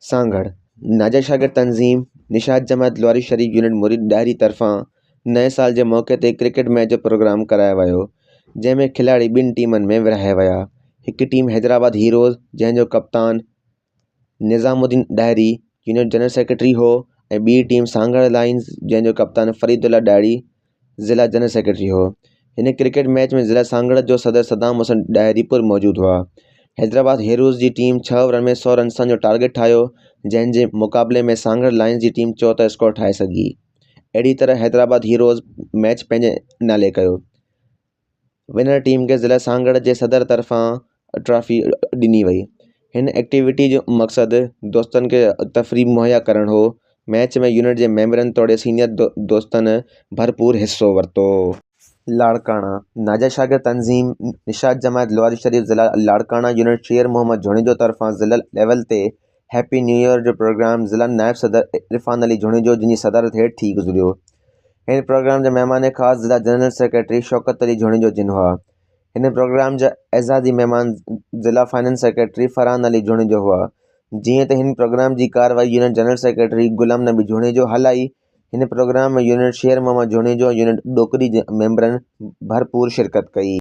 सांगड़ नाजा शागिर्द तंज़ीम निशात जमात लवारी शरीफ यूनिट मुरीद डायरी तरफ़ां नए साल जे मौक़े ते क्रिकेट मैच जो प्रोग्राम करायो वियो, जंहिंमें खिलाड़ी ॿिनि टीमनि में विरहाया विया। हिकु टीम हैदराबाद हीरोज़, जंहिंजो कप्तान Nizamuddin diary unit general secretary हो, ऐं ॿी टीम सांगड़ लायंस, जंहिंजो कप्तान फरीदुल्ला डायरी ज़िला जनरल सेक्रेटरी हो। हिन क्रिकेट मैच में ज़िला सांगड़ जो सदर सदाम हुसैन डायरीपुर मौजूदु हुआ। हैदराबाद हीरोज़ जी टीम 6 ओवर में 100 रन्सनि जो टारगेट ठाहियो, जंहिंजे मुक़ाबले में सांगड़ लायंस जी टीम 74 स्कोर ठाहे सघी। अहिड़ी तरह हैदराबाद हीरोज़ मैच पंहिंजे नाले कयो। विनर टीम खे ज़िला सांगड़ जे सदर तरफ़ां ट्रॉफी ॾिनी वई। हिन एक्टिविटी जो मक़सदु दोस्तनि खे तफ़रीह मुहैया करणु हो। मैच में यूनिट जे मेंबरनि तोड़े सीनियर दोस्तनि भरपूर हिस्सो वरितो। लाड़काना नाजा शागिर्द तंज़ीम निशात जमात लवारी शरीफ ज़िला लाड़काना यूनिट शेर मोहम्मद झुणिजो तरफ़ां ज़िला लेवल ते हैप्पी न्यू ईयर जो प्रोग्राम ज़िला नायब सदर इरफान अली झुणिजो, जिनी सदारत हेठि थी गुज़रियो। हिन प्रोग्राम जा महिमान ख़ासि ज़िला जनरल सेक्रेटरी शौकत अली झुणिजो जिन हुआ। हिन प्रोग्राम जा एज़ाज़ी महिमान ज़िला फाइनेंस सेक्रेटरी फरहान अली झुणिजो हुआ। जीअं त हिन प्रोग्राम जी कार्रवाई unit general secretary Ghulam Nabi झुणिजो हलाई। हिन प्रोग्राम में यूनिट शेर मोहम्मद झुणिजो यूनिट डोकरी जे मेंबरनि भरपूर शिरकत कई।